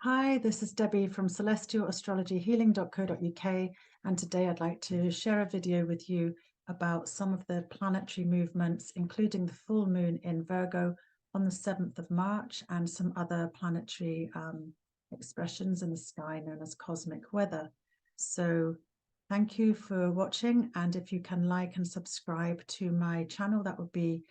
Hi, this is Debbie from celestialastrologyhealing.co.uk, and today I'd like to share a video with you about some of the planetary movements, including the full moon in Virgo on the 7th of March and some other planetary expressions in the sky known as cosmic weather. So thank you for watching, and if you can like and subscribe to my channel, that would be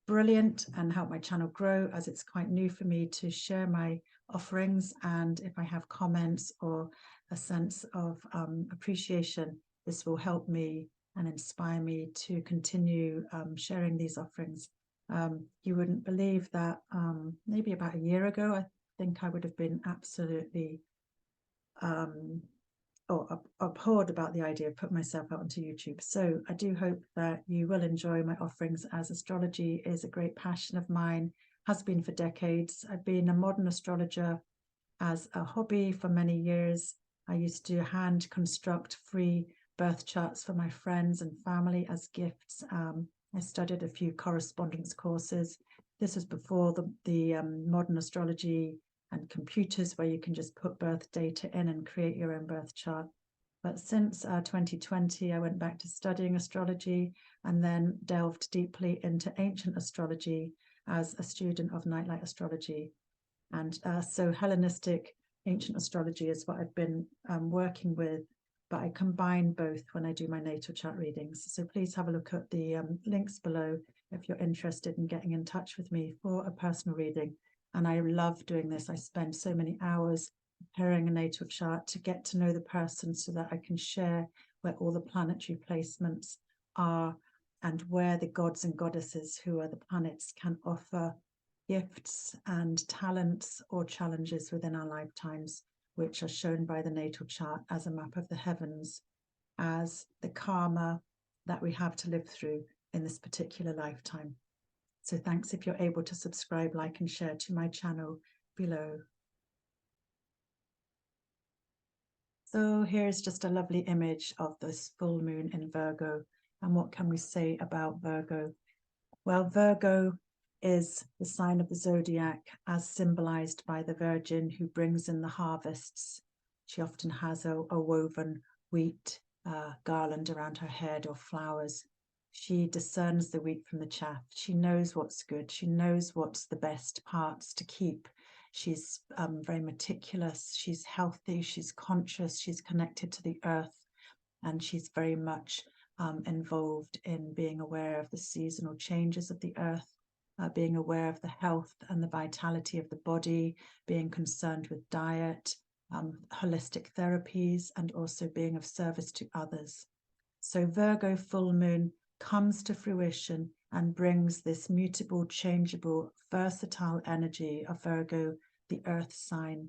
brilliant and help my channel grow, as it's quite new for me to share my offerings. And if I have comments or a sense of appreciation, this will help me and inspire me to continue sharing these offerings. You wouldn't believe that maybe about a year ago, I think I would have been absolutely abhorred about the idea of putting myself out onto YouTube. So I do hope that you will enjoy my offerings, as astrology is a great passion of mine, has been for decades. I've been a modern astrologer as a hobby for many years. I used to hand construct free birth charts for my friends and family as gifts. I studied a few correspondence courses. This was before the modern astrology and computers, where you can just put birth data in and create your own birth chart. But since 2020, I went back to studying astrology and then delved deeply into ancient astrology as a student of nightlight astrology. And so Hellenistic ancient astrology is what I've been working with, but I combine both when I do my natal chart readings. So please have a look at the links below if you're interested in getting in touch with me for a personal reading. And I love doing this. I spend so many hours preparing a natal chart to get to know the person, so that I can share where all the planetary placements are and where the gods and goddesses, who are the planets, can offer gifts and talents or challenges within our lifetimes, which are shown by the natal chart as a map of the heavens, as the karma that we have to live through in this particular lifetime. So thanks if you're able to subscribe, like, and share to my channel below. So here's just a lovely image of this full moon in Virgo. And what can we say about Virgo? Well, Virgo is the sign of the zodiac as symbolized by the Virgin who brings in the harvests. She often has a woven wheat garland around her head, or flowers. She discerns the wheat from the chaff. She knows what's good. She knows what's the best parts to keep. She's very meticulous. She's healthy. She's conscious. She's connected to the earth. And she's very much involved in being aware of the seasonal changes of the earth, being aware of the health and the vitality of the body, being concerned with diet, holistic therapies, and also being of service to others. So Virgo full moon comes to fruition and brings this mutable, changeable, versatile energy of Virgo, the earth sign,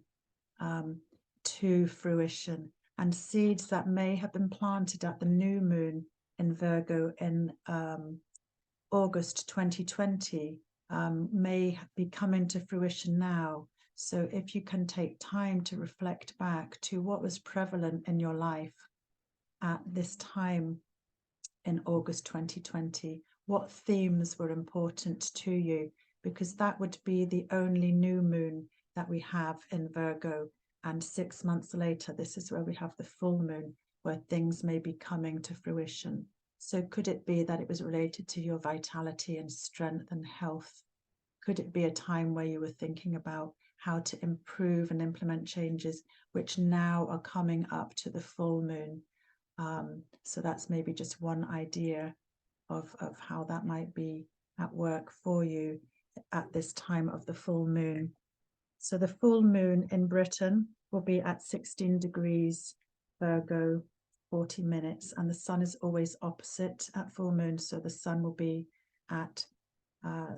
to fruition. And seeds that may have been planted at the new moon in Virgo in August 2020 may be coming to fruition now. So if you can take time to reflect back to what was prevalent in your life at this time in August 2020, what themes were important to you, because that would be the only new moon that we have in Virgo. And 6 months later, this is where we have the full moon, where things may be coming to fruition. So could it be that it was related to your vitality and strength and health? Could it be a time where you were thinking about how to improve and implement changes which now are coming up to the full moon? So that's maybe just one idea of how that might be at work for you at this time of the full moon. So the full moon in Britain will be at 16 degrees Virgo, 40 minutes, and the sun is always opposite at full moon. So the sun will be at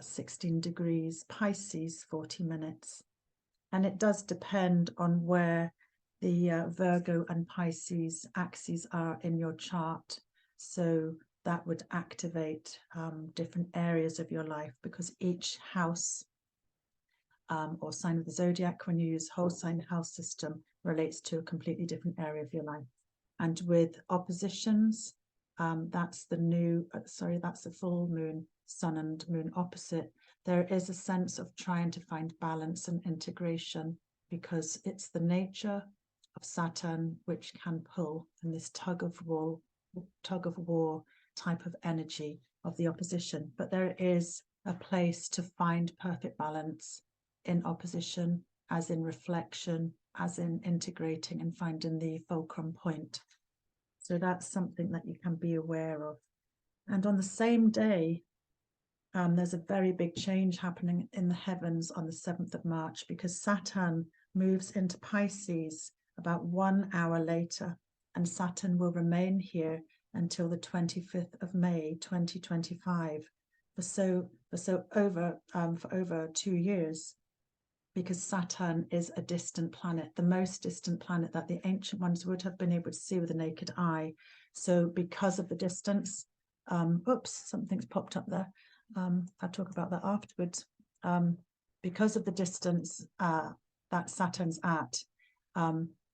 16 degrees Pisces, 40 minutes. And it does depend on where the Virgo and Pisces axes are in your chart. So that would activate different areas of your life, because each house or sign of the zodiac, when you use whole sign house system, relates to a completely different area of your life. And with oppositions, that's the full moon, sun and moon opposite. There is a sense of trying to find balance and integration because it's the nature of Saturn which can pull, and this tug of war type of energy of the opposition. But there is a place to find perfect balance in opposition, as in reflection, as in integrating and finding the fulcrum point. So that's something that you can be aware of. And on the same day, there's a very big change happening in the heavens on the 7th of March, because Saturn moves into Pisces about 1 hour later, and Saturn will remain here until the 25th of May 2025 for over 2 years, because Saturn is a distant planet, the most distant planet that the ancient ones would have been able to see with the naked eye. So because of the distance, oops, something's popped up there. I'll talk about that afterwards. Because of the distance that Saturn's at,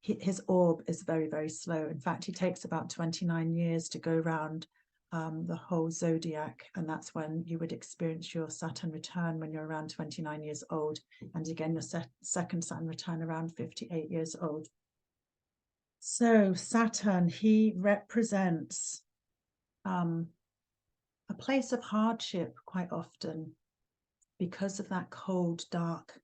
his orb is very, very slow. In fact, he takes about 29 years to go around the whole zodiac, and that's when you would experience your Saturn return, when you're around 29 years old, and again your second Saturn return around 58 years old. So Saturn, he represents a place of hardship quite often, because of that cold, dark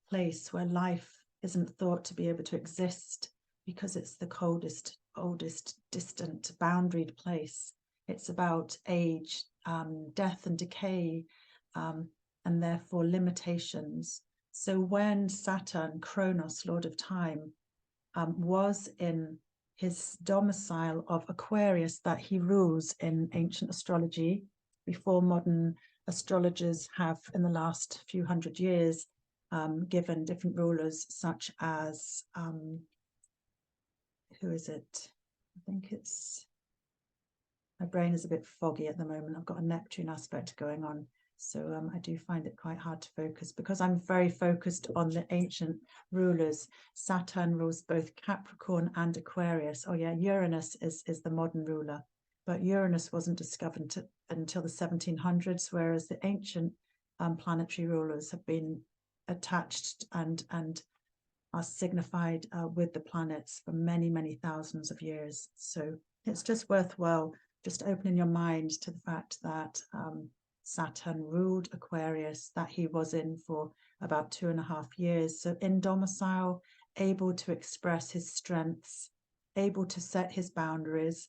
place where life isn't thought to be able to exist, because it's the coldest, oldest, distant, boundaried place. It's about age, death and decay, and therefore limitations. So when Saturn, Kronos, Lord of Time, was in his domicile of Aquarius that he rules in ancient astrology, before modern astrologers have in the last few hundred years given different rulers, such as who is it? I think it's, my brain is a bit foggy at the moment. I've got a Neptune aspect going on, so I do find it quite hard to focus, because I'm very focused on the ancient rulers. Saturn rules both Capricorn and Aquarius. Oh yeah, Uranus is the modern ruler, but Uranus wasn't discovered until the 1700s, whereas the ancient planetary rulers have been attached and are signified with the planets for many, many thousands of years. So it's just worthwhile just opening your mind to the fact that Saturn ruled Aquarius, that he was in for about 2.5 years. So in domicile, able to express his strengths, able to set his boundaries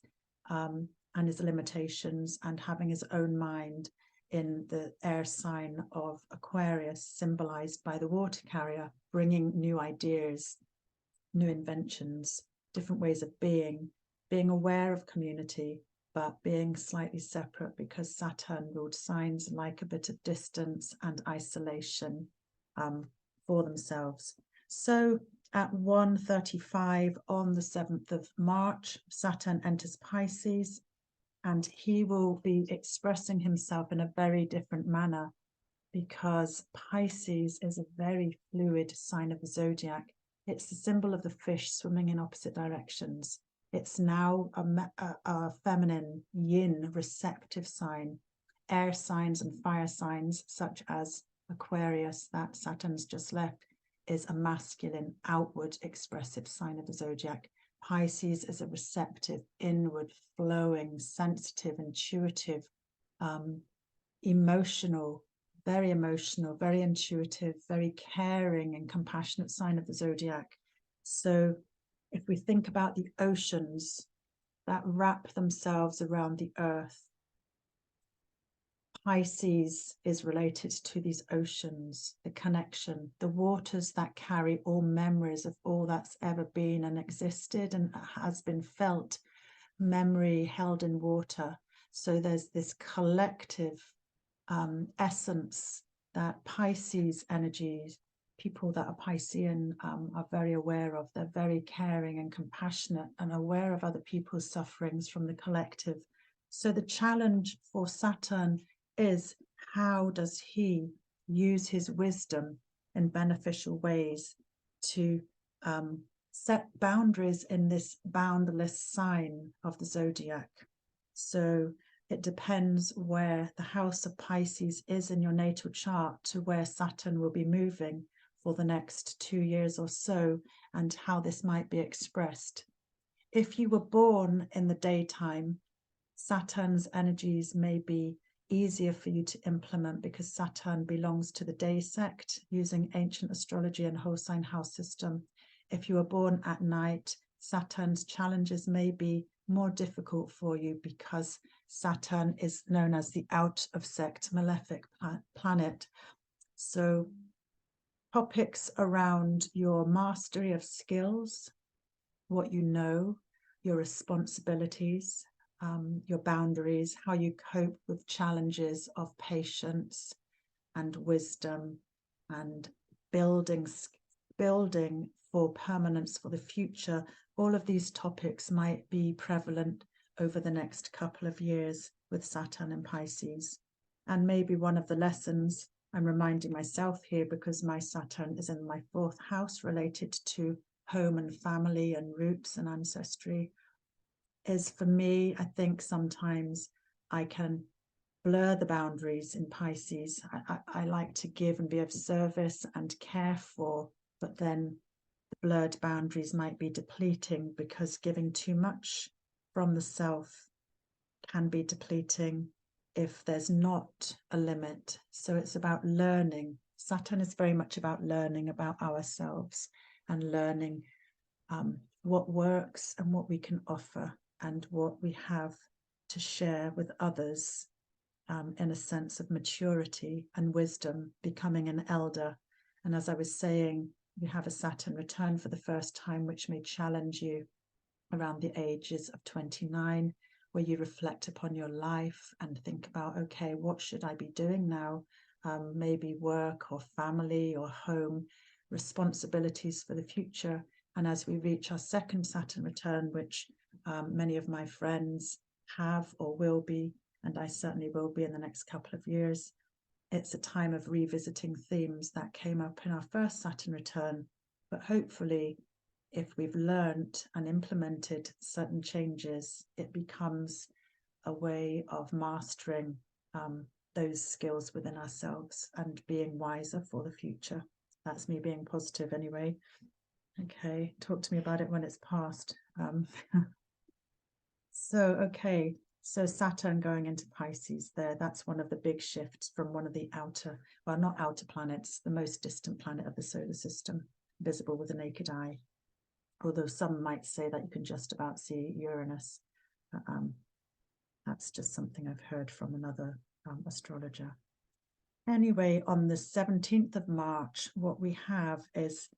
and his limitations, and having his own mind in the air sign of Aquarius, symbolized by the water carrier, bringing new ideas, new inventions, different ways of being aware of community, but being slightly separate, because Saturn ruled signs like a bit of distance and isolation for themselves. So at 1:35 on the 7th of March, Saturn enters Pisces, and he will be expressing himself in a very different manner, because Pisces is a very fluid sign of the zodiac. It's the symbol of the fish swimming in opposite directions. It's now a feminine, yin, receptive sign. Air signs and fire signs, such as Aquarius, that Saturn's just left, is a masculine, outward, expressive sign of the zodiac. Pisces is a receptive, inward, flowing, sensitive, intuitive, emotional, very intuitive, very caring and compassionate sign of the zodiac. So if we think about the oceans that wrap themselves around the earth, Pisces is related to these oceans, the connection, the waters that carry all memories of all that's ever been and existed and has been felt, memory held in water. So there's this collective essence that Pisces energies, people that are Piscean are very aware of. They're very caring and compassionate and aware of other people's sufferings from the collective. So the challenge for Saturn is, how does he use his wisdom in beneficial ways to set boundaries in this boundless sign of the zodiac? So it depends where the house of Pisces is in your natal chart to where Saturn will be moving. for the next 2 years or so, and how this might be expressed. If you were born in the daytime, Saturn's energies may be easier for you to implement because Saturn belongs to the day sect using ancient astrology and whole sign house system. If you were born at night, Saturn's challenges may be more difficult for you because Saturn is known as the out of sect malefic planet. So topics around your mastery of skills, what you know, your responsibilities, your boundaries, how you cope with challenges of patience and wisdom and building for permanence for the future. All of these topics might be prevalent over the next couple of years with Saturn and Pisces. And maybe one of the lessons I'm reminding myself here, because my Saturn is in my 4th house related to home and family and roots and ancestry, is for me, I think sometimes I can blur the boundaries in Pisces. I like to give and be of service and care for, but then the blurred boundaries might be depleting because giving too much from the self can be depleting if there's not a limit. So it's about learning. Saturn is very much about learning about ourselves and learning what works and what we can offer and what we have to share with others, in a sense of maturity and wisdom, becoming an elder. And as I was saying, you have a Saturn return for the first time, which may challenge you around the ages of 29, where you reflect upon your life and think about, okay, what should I be doing now? Maybe work or family or home, responsibilities for the future. And as we reach our 2nd Saturn return, which many of my friends have or will be, and I certainly will be in the next couple of years, it's a time of revisiting themes that came up in our 1st Saturn return. But hopefully, if we've learned and implemented certain changes, it becomes a way of mastering those skills within ourselves and being wiser for the future. That's me being positive anyway. Okay, talk to me about it when it's past. So Saturn going into Pisces there, that's one of the big shifts from one of the outer, well, not outer planets, the most distant planet of the solar system, visible with the naked eye. Although some might say that you can just about see Uranus. That's just something I've heard from another astrologer. Anyway, on the 17th of March, what we have is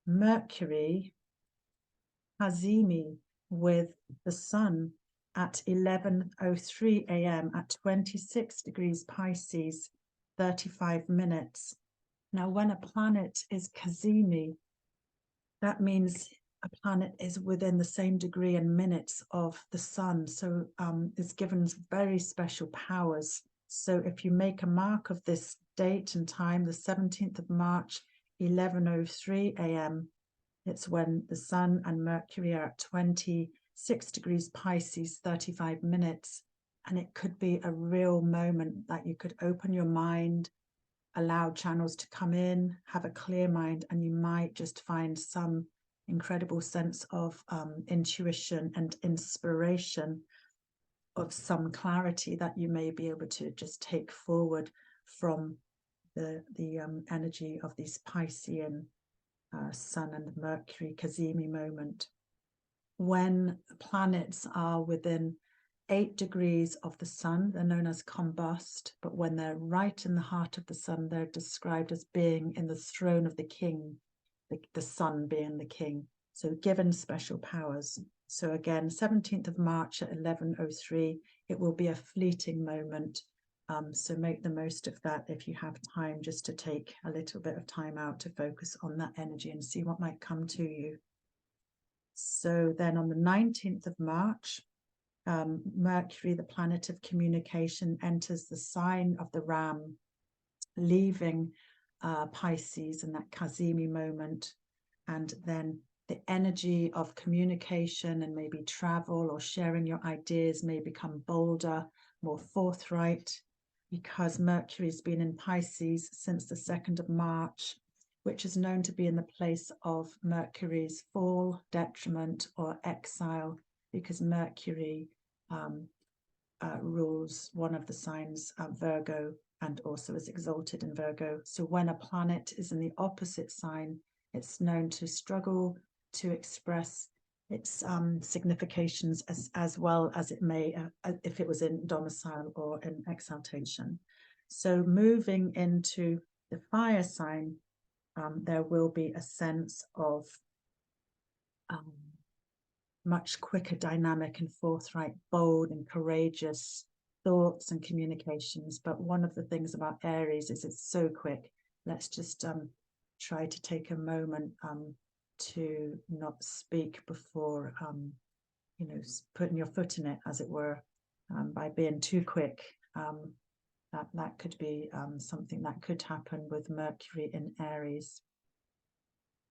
Mercury, cazimi, with the Sun at 11:03 a.m. at 26 degrees Pisces, 35 minutes. Now, when a planet is cazimi, that means a planet is within the same degree and minutes of the Sun, so is given very special powers. So if you make a mark of this date and time, the 17th of March, 11:03 a.m., it's when the Sun and Mercury are at 26 degrees Pisces, 35 minutes, and it could be a real moment that you could open your mind, allow channels to come in, have a clear mind, and you might just find some incredible sense of intuition and inspiration, of some clarity that you may be able to just take forward from the energy of these Piscean Sun and Mercury cazimi moment. When planets are within 8 degrees of the Sun, they're known as combust, but when they're right in the heart of the Sun, they're described as being in the throne of the king, the Sun being the king, so given special powers. So again, 17th of March at 11:03, it will be a fleeting moment, so make the most of that if you have time, just to take a little bit of time out to focus on that energy and see what might come to you. So then on the 19th of March, Mercury, the planet of communication, enters the sign of the Ram, leaving Pisces in that cazimi moment. And then the energy of communication and maybe travel or sharing your ideas may become bolder, more forthright, because Mercury's been in Pisces since the 2nd of March. which is known to be in the place of Mercury's fall, detriment, or exile, because Mercury rules one of the signs, Virgo, and also is exalted in Virgo. So when a planet is in the opposite sign, it's known to struggle to express its significations as well as it may if it was in domicile or in exaltation. So moving into the fire sign, there will be a sense of much quicker dynamic and forthright, bold and courageous thoughts and communications. But one of the things about Aries is it's so quick. Let's just try to take a moment to not speak before, you know, putting your foot in it, as it were, by being too quick. That could be something that could happen with Mercury in Aries.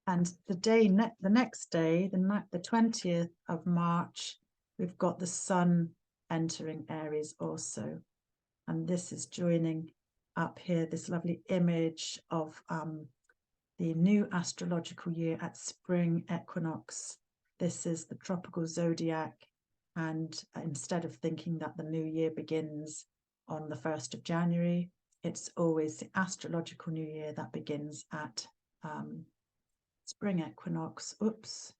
And the next day, the 20th of March, we've got the Sun entering Aries also. And this is joining up here, this lovely image of the new astrological year at spring equinox. This is the tropical zodiac. And instead of thinking that the new year begins on the 1st of January, it's always the astrological new year that begins at spring equinox. Oops.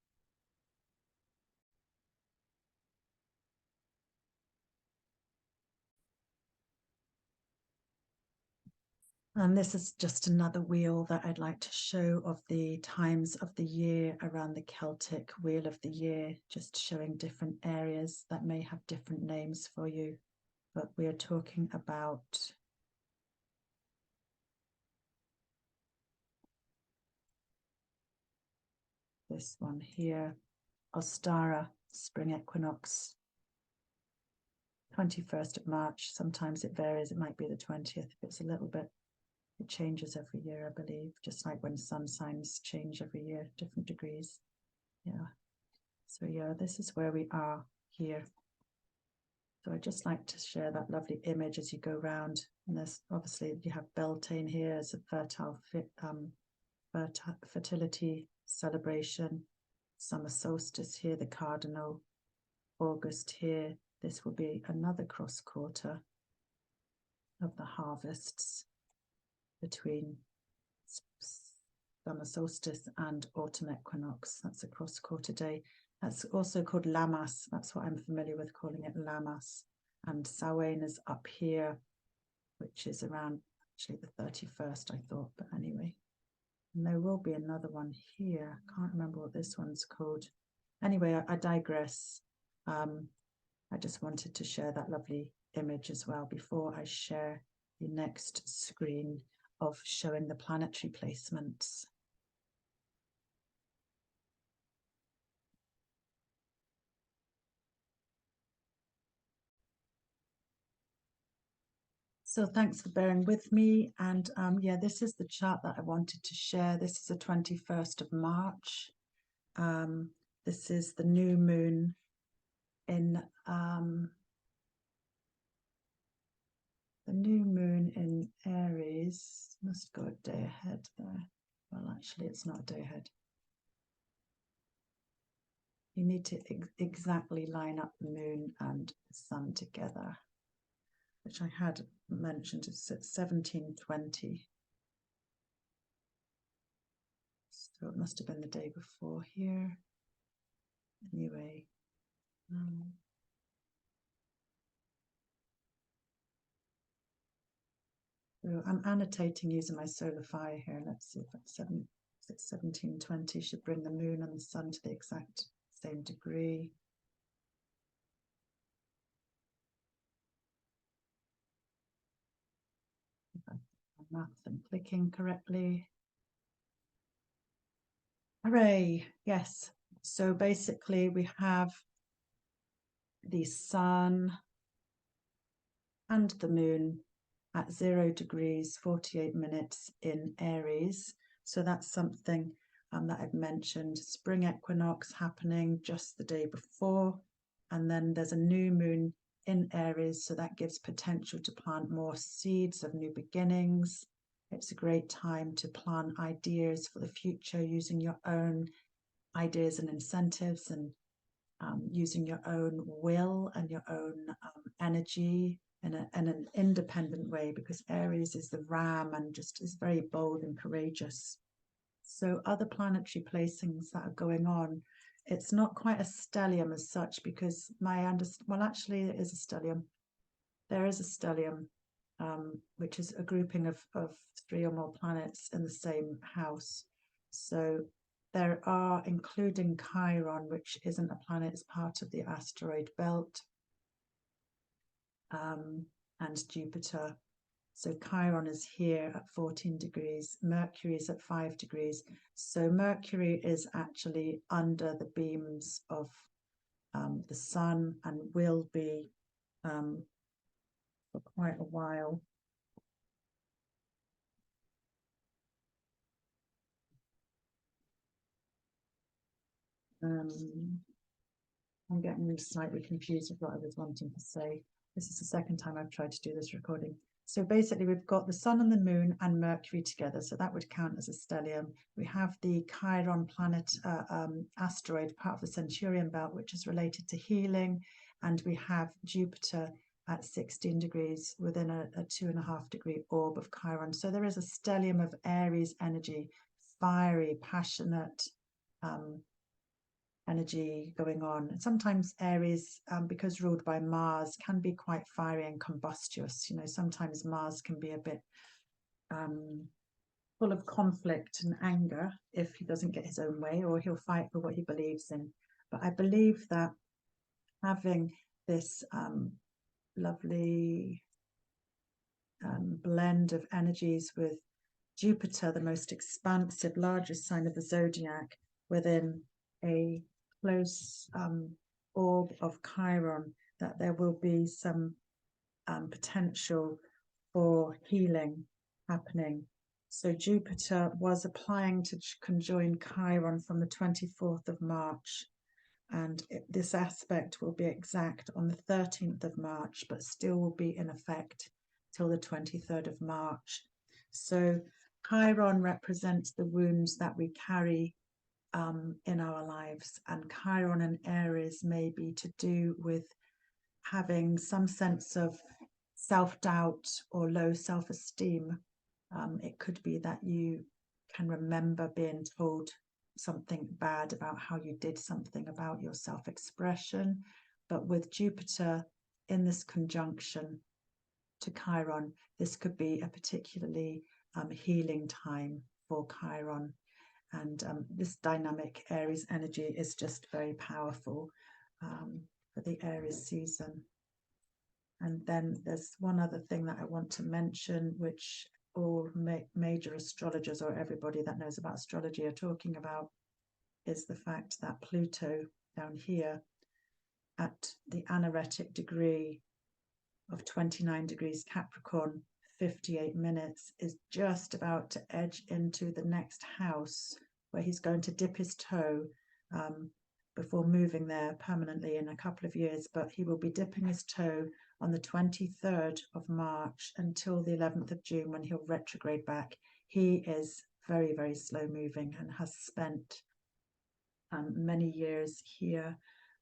And this is just another wheel that I'd like to show of the times of the year around the Celtic wheel of the year, just showing different areas that may have different names for you. But we are talking about this one here, Ostara, spring equinox, 21st of March. Sometimes it varies. It might be the 20th if it's a little bit. It changes every year, I believe, just like when sun signs change every year, different degrees. Yeah. So yeah, this is where we are here. So I'd just like to share that lovely image as you go around. And there's obviously, you have Beltane here as a fertility celebration. Summer solstice here, the cardinal. August here. This will be another cross quarter of the harvests between summer solstice and autumn equinox. That's a cross quarter day. That's also called Lammas. That's what I'm familiar with, calling it Lammas. And Samhain is up here, which is around actually the 31st, I thought, but anyway. And there will be another one here. Can't remember what this one's called. Anyway, I digress. I just wanted to share that lovely image as well before I share the next screen of showing the planetary placements. So thanks for bearing with me. And yeah, this is the chart that I wanted to share. This is the 21st of March. This is the new moon in Aries. Must go a day ahead there. Well, actually, it's not a day ahead. You need to exactly line up the moon and the sun together, which I had mentioned. It's at 1720. So it must have been the day before here. Anyway. So I'm annotating using my solar fire here. Let's see if it's 1720 should bring the moon and the sun to the exact same degree. Math and clicking correctly. Hooray, yes. So basically we have the sun and the moon at 0 degrees 48 minutes in Aries. So that's something that I've mentioned. Spring equinox happening just the day before, and then there's a new moon in Aries, so that gives potential to plant more seeds of new beginnings. It's a great time to plan ideas for the future using your own ideas and incentives, and using your own will and your own energy in an independent way, because Aries is the ram and just is very bold and courageous. So other planetary placings that are going on, it's not quite a stellium as such, because well, actually it is a stellium. There is a stellium, which is a grouping of 3 or more planets in the same house. So there are, including Chiron, which isn't a planet, it's part of the asteroid belt, and Jupiter. So Chiron is here at 14 degrees, Mercury is at 5 degrees. So Mercury is actually under the beams of the sun, and will be for quite a while. I'm getting slightly confused with what I was wanting to say. This is the second time I've tried to do this recording. So basically we've got the sun and the moon and Mercury together, so that would count as a stellium. We have the Chiron planet asteroid, part of the Centurion belt, which is related to healing, and we have Jupiter at 16 degrees within a 2.5 degree orb of Chiron. So there is a stellium of Aries energy, fiery, passionate energy going on. And sometimes Aries, because ruled by Mars, can be quite fiery and combustious. You know, sometimes Mars can be a bit full of conflict and anger if he doesn't get his own way, or he'll fight for what he believes in. But I believe that having this lovely blend of energies with Jupiter, the most expansive, largest sign of the zodiac, within a close orb of Chiron, that there will be some potential for healing happening. So Jupiter was applying to conjoin Chiron from the 24th of March, and this aspect will be exact on the 13th of March, but still will be in effect till the 23rd of March. So Chiron represents the wounds that we carry in our lives, and Chiron and Aries may be to do with having some sense of self-doubt or low self-esteem. It could be that you can remember being told something bad about how you did something, about your self-expression. But with Jupiter in this conjunction to Chiron, this could be a particularly healing time for Chiron. And this dynamic Aries energy is just very powerful for the Aries season. And then there's one other thing that I want to mention, which all major astrologers, or everybody that knows about astrology, are talking about, is the fact that Pluto down here at the anaretic degree of 29 degrees Capricorn, 58 minutes, is just about to edge into the next house, where he's going to dip his toe before moving there permanently in a couple of years. But he will be dipping his toe on the 23rd of March until the 11th of June, when he'll retrograde back. He is very, very slow moving and has spent many years here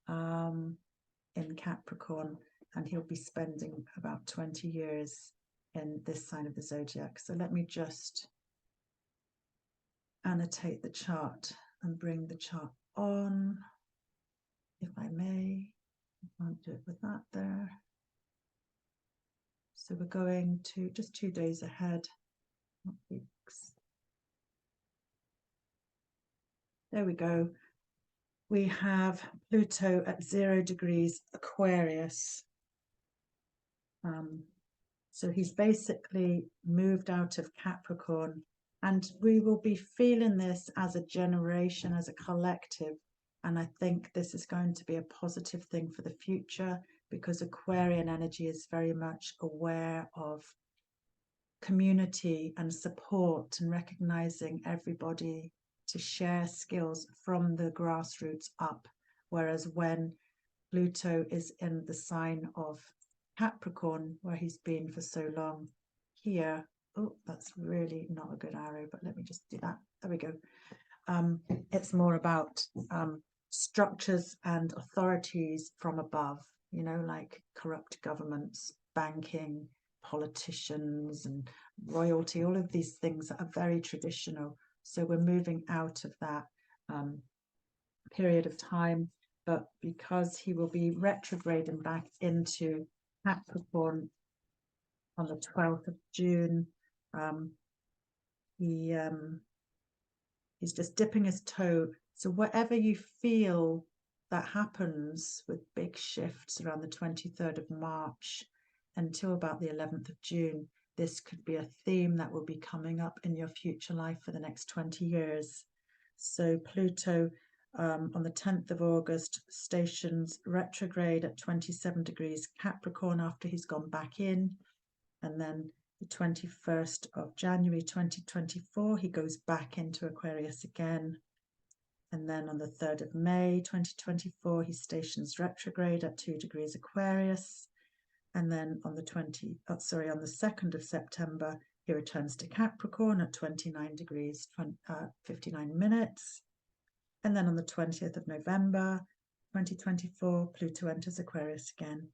in Capricorn, and he'll be spending about 20 years in this sign of the zodiac. So let me just annotate the chart and bring the chart on, if I may. I can't do it with that there. So we're going to just 2 days ahead, not weeks. There we go. We have Pluto at 0 degrees Aquarius. So he's basically moved out of Capricorn, and we will be feeling this as a generation, as a collective. And I think this is going to be a positive thing for the future, because Aquarian energy is very much aware of community and support, and recognizing everybody to share skills from the grassroots up. Whereas when Pluto is in the sign of Capricorn, where he's been for so long, here oh, that's really not a good arrow, but let me just do that. There we go. It's more about structures and authorities from above, you know, like corrupt governments, banking, politicians and royalty, all of these things that are very traditional. So we're moving out of that period of time, but because he will be retrograding back into Capricorn on the 12th of June, he's just dipping his toe. So whatever you feel that happens with big shifts around the 23rd of March until about the 11th of June, this could be a theme that will be coming up in your future life for the next 20 years. So Pluto on the 10th of August stations retrograde at 27 degrees Capricorn after he's gone back in. And then the 21st of January 2024, he goes back into Aquarius again. And then on the 3rd of May 2024, he stations retrograde at 2 degrees Aquarius. And then on the 2nd of September, he returns to Capricorn at 29 degrees 59 minutes. And then on the 20th of November 2024, Pluto enters Aquarius again.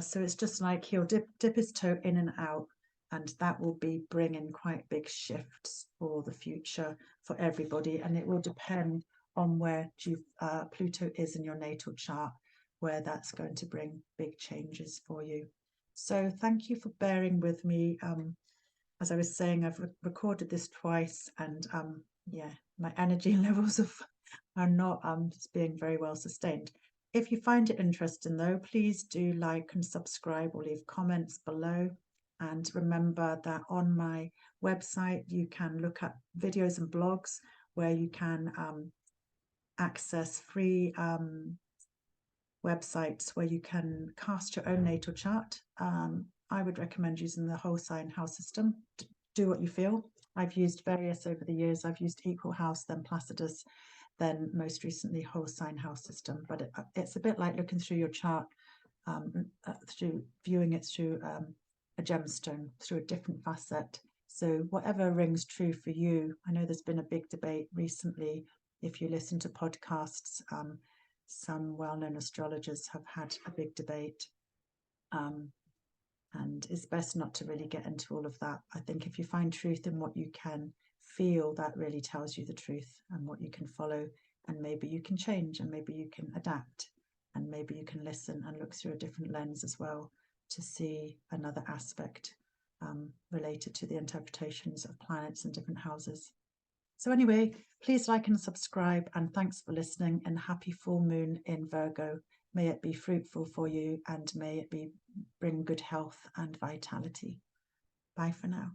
So it's just like he'll dip his toe in and out, and that will be bringing quite big shifts for the future for everybody. And it will depend on where Pluto is in your natal chart, where that's going to bring big changes for you. So thank you for bearing with me. As I was saying, I've recorded this twice, and yeah, my energy levels are not being very well sustained. If you find it interesting though, please do like and subscribe or leave comments below. And remember that on my website, you can look at videos and blogs where you can access free websites where you can cast your own natal chart. I would recommend using the whole sign house system. Do what you feel. I've used various over the years. I've used Equal House, then Placidus, then most recently whole sign house system. But it's a bit like looking through your chart, through viewing it through a gemstone, through a different facet. So whatever rings true for you. I know there's been a big debate recently. If you listen to podcasts, some well-known astrologers have had a big debate. And it's best not to really get into all of that. I think if you find truth in what you can feel, that really tells you the truth and what you can follow, and maybe you can change, and maybe you can adapt, and maybe you can listen and look through a different lens as well to see another aspect related to the interpretations of planets and different houses. So anyway, please like and subscribe, and thanks for listening, and happy full moon in Virgo. May it be fruitful for you, and may it bring good health and vitality. Bye for now.